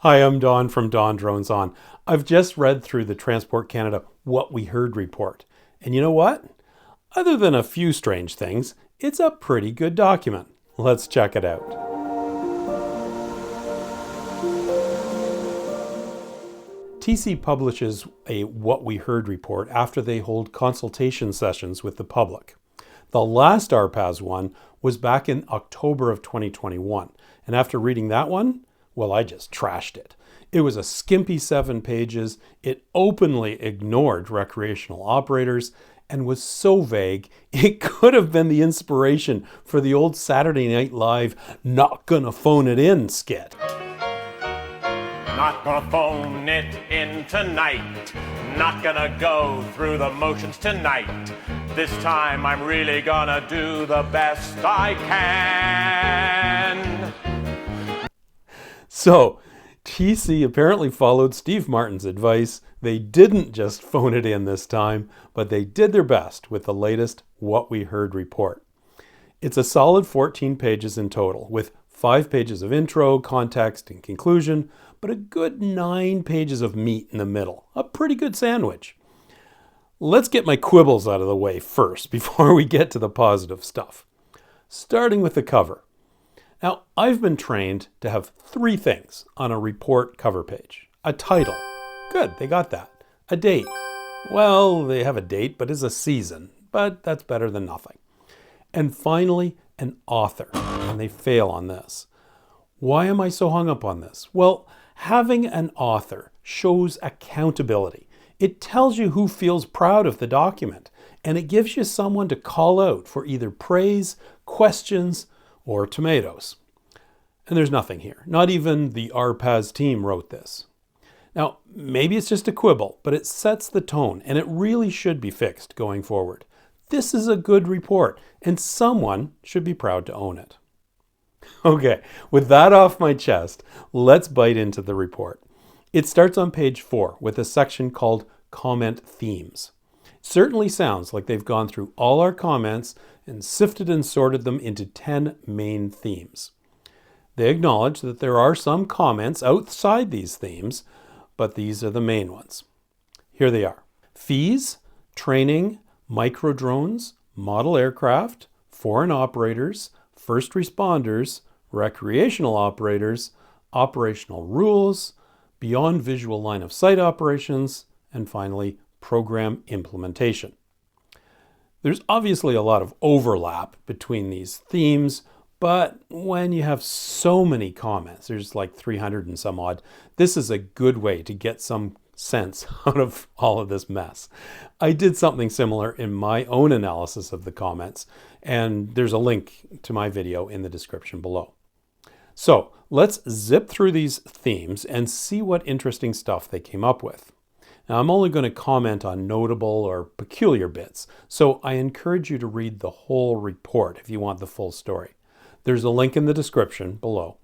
Hi, I'm Don from DonDronesOn. I've just read through the Transport Canada What We Heard report. And you know what? Other than a few strange things, it's a pretty good document. Let's check it out. TC publishes a What We Heard report after they hold consultation sessions with the public. The last RPAS one was back in October of 2021. And after reading that one, well, I just trashed it. It was a skimpy 7 pages. It openly ignored recreational operators and was so vague, it could have been the inspiration for the old Saturday Night Live "Not Gonna Phone It In" skit. Not gonna phone it in tonight. Not gonna go through the motions tonight. This time I'm really gonna do the best I can. So, TC apparently followed Steve Martin's advice. They didn't just phone it in this time, but they did their best with the latest What We Heard report. It's a solid 14 pages in total, with 5 pages of intro, context, and conclusion, but a good 9 pages of meat in the middle. A pretty good sandwich. Let's get my quibbles out of the way first before we get to the positive stuff. Starting with the cover. Now, I've been trained to have 3 things on a report cover page. A title. Good, they got that. A date. Well, they have a date, but it's a season. But that's better than nothing. And finally, an author. And they fail on this. Why am I so hung up on this? Well, having an author shows accountability. It tells you who feels proud of the document. And it gives you someone to call out for either praise, questions, or tomatoes. And there's nothing here. Not even the RPAS team wrote this. Now, maybe it's just a quibble, but it sets the tone, and it really should be fixed going forward. This is a good report, and someone should be proud to own it. Okay, with that off my chest, let's bite into the report. It starts on page 4 with a section called Comment Themes. It certainly sounds like they've gone through all our comments and sifted and sorted them into 10 main themes. They acknowledge that there are some comments outside these themes, but these are the main ones. Here they are. Fees, training, micro drones, model aircraft, foreign operators, first responders, recreational operators, operational rules, beyond visual line of sight operations, and finally, program implementation. There's obviously a lot of overlap between these themes, but when you have so many comments, there's like 300 and some odd, this is a good way to get some sense out of all of this mess. I did something similar in my own analysis of the comments, and there's a link to my video in the description below. So let's zip through these themes and see what interesting stuff they came up with. Now, I'm only going to comment on notable or peculiar bits, so I encourage you to read the whole report if you want the full story. There's a link in the description below,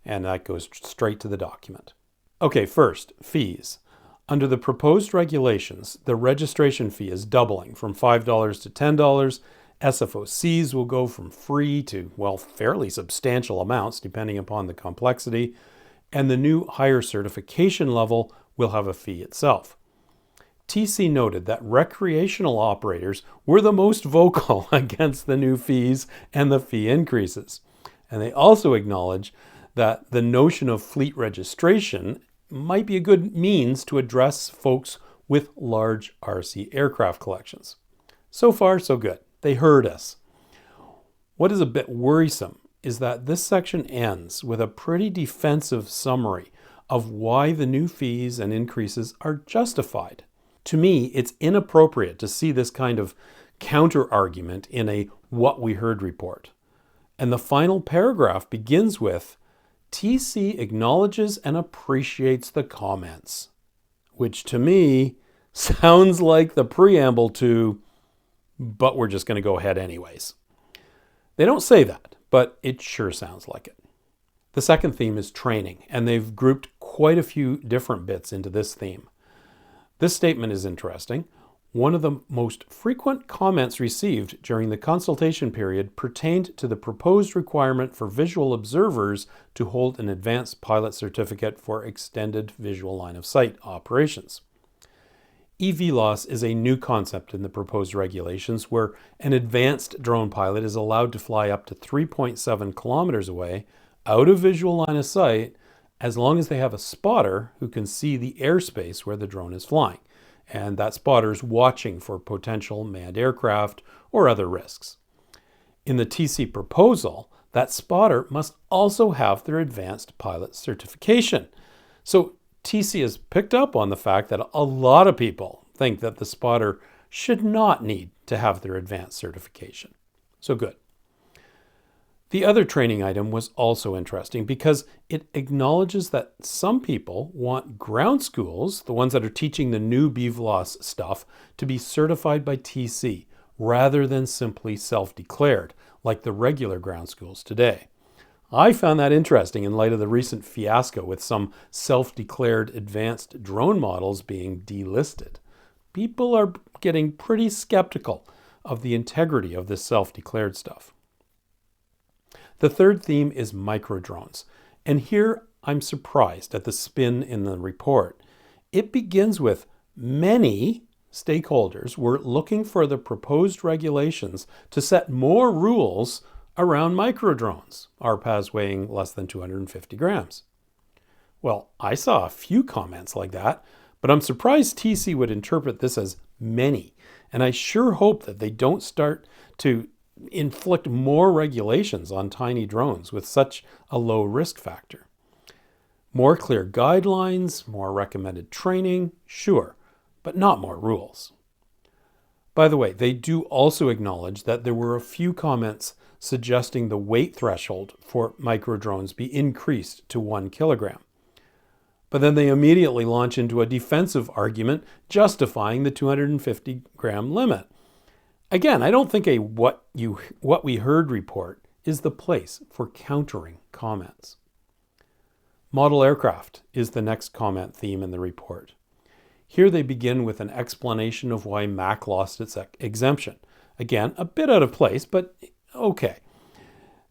and that goes straight to the document. Okay, first, fees. Under the proposed regulations, the registration fee is doubling from $5 to $10. SFOCs will go from free to, well, fairly substantial amounts depending upon the complexity, and the new higher certification level will have a fee itself. TC noted that recreational operators were the most vocal against the new fees and the fee increases. And they also acknowledge that the notion of fleet registration might be a good means to address folks with large RC aircraft collections. So far, so good. They heard us. What is a bit worrisome is that this section ends with a pretty defensive summary of why the new fees and increases are justified. To me, it's inappropriate to see this kind of counter-argument in a What We Heard report. And the final paragraph begins with, TC acknowledges and appreciates the comments, which to me sounds like the preamble to, but we're just going to go ahead anyways. They don't say that, but it sure sounds like it. The second theme is training, and they've grouped quite a few different bits into this theme. This statement is interesting. One of the most frequent comments received during the consultation period pertained to the proposed requirement for visual observers to hold an advanced pilot certificate for extended visual line of sight operations. EVLOS is a new concept in the proposed regulations where an advanced drone pilot is allowed to fly up to 3.7 kilometers away out of visual line of sight as long as they have a spotter who can see the airspace where the drone is flying. And that spotter is watching for potential manned aircraft or other risks. In the TC proposal, that spotter must also have their advanced pilot certification. So TC has picked up on the fact that a lot of people think that the spotter should not need to have their advanced certification. So good. The other training item was also interesting because it acknowledges that some people want ground schools, the ones that are teaching the new BVLOS stuff, to be certified by TC rather than simply self-declared, like the regular ground schools today. I found that interesting in light of the recent fiasco with some self-declared advanced drone models being delisted. People are getting pretty skeptical of the integrity of this self-declared stuff. The third theme is microdrones, and here I'm surprised at the spin in the report. It begins with many stakeholders were looking for the proposed regulations to set more rules around microdrones, RPAS weighing less than 250 grams. Well, I saw a few comments like that, but I'm surprised TC would interpret this as many, and I sure hope that they don't start to inflict more regulations on tiny drones with such a low risk factor. More clear guidelines, more recommended training, sure, but not more rules. By the way, they do also acknowledge that there were a few comments suggesting the weight threshold for microdrones be increased to 1 kilogram. But then they immediately launch into a defensive argument justifying the 250 gram limit. Again, I don't think a what we heard report is the place for countering comments. Model aircraft is the next comment theme in the report. Here they begin with an explanation of why MAC lost its exemption. Again, a bit out of place, but okay.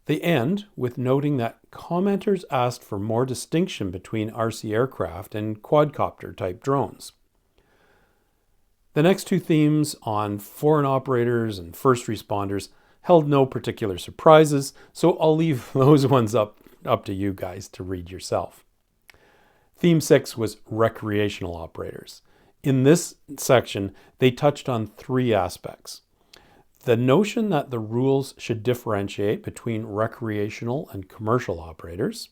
They end with noting that commenters asked for more distinction between RC aircraft and quadcopter type drones. The next two themes on foreign operators and first responders held no particular surprises, so I'll leave those ones up to you guys to read yourself. Theme 6 was recreational operators. In this section, they touched on three aspects. The notion that the rules should differentiate between recreational and commercial operators.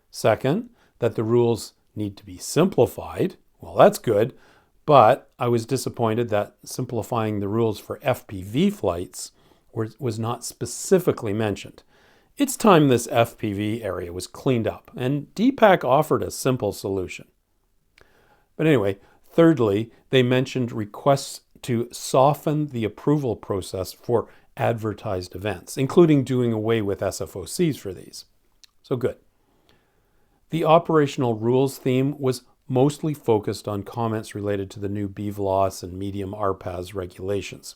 Second, that the rules need to be simplified. Well, that's good. But I was disappointed that simplifying the rules for FPV flights was not specifically mentioned. It's time this FPV area was cleaned up, and DPAC offered a simple solution. But anyway, thirdly, they mentioned requests to soften the approval process for advertised events, including doing away with SFOCs for these. So good. The operational rules theme was mostly focused on comments related to the new BVLOS and medium RPAS regulations.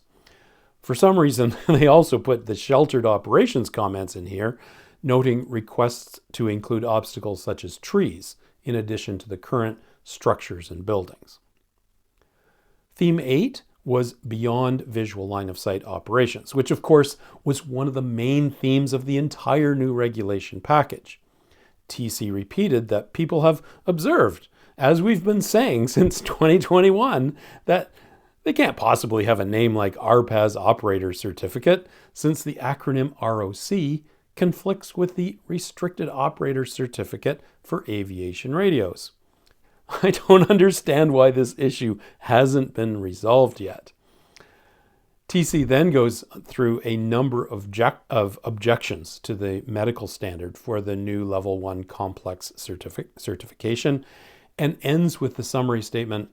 For some reason, they also put the sheltered operations comments in here, noting requests to include obstacles such as trees, in addition to the current structures and buildings. Theme 8 was beyond visual line of sight operations, which of course was one of the main themes of the entire new regulation package. TC repeated that people have observed, as we've been saying since 2021, that they can't possibly have a name like RPAS Operator Certificate, since the acronym ROC conflicts with the Restricted Operator Certificate for aviation radios. I don't understand why this issue hasn't been resolved yet. TC then goes through a number of objections to the medical standard for the new Level 1 complex certification, and ends with the summary statement,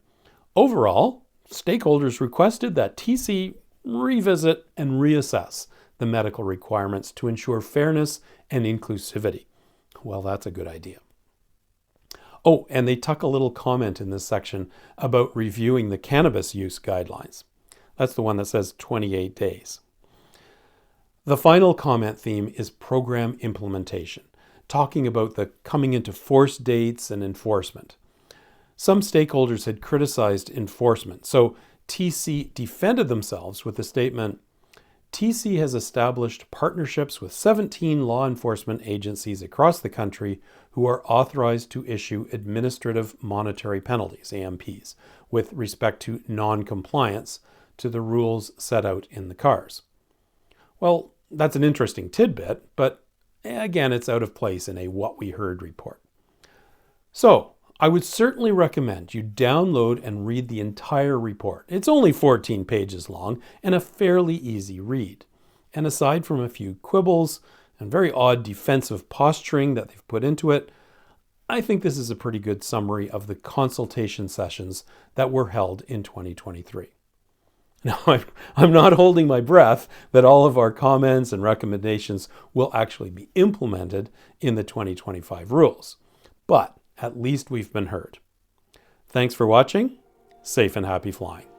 overall, stakeholders requested that TC revisit and reassess the medical requirements to ensure fairness and inclusivity. Well, that's a good idea. Oh, and they tuck a little comment in this section about reviewing the cannabis use guidelines. That's the one that says 28 days. The final comment theme is program implementation, talking about the coming into force dates and enforcement. Some stakeholders had criticized enforcement, so TC defended themselves with the statement, TC has established partnerships with 17 law enforcement agencies across the country who are authorized to issue administrative monetary penalties, AMPs, with respect to non-compliance to the rules set out in the CARs. Well, that's an interesting tidbit, but again, it's out of place in a What We Heard report. So, I would certainly recommend you download and read the entire report. It's only 14 pages long and a fairly easy read. And aside from a few quibbles and very odd defensive posturing that they've put into it, I think this is a pretty good summary of the consultation sessions that were held in 2023. Now, I'm not holding my breath that all of our comments and recommendations will actually be implemented in the 2025 rules, but at least we've been heard. Thanks for watching. Safe and happy flying.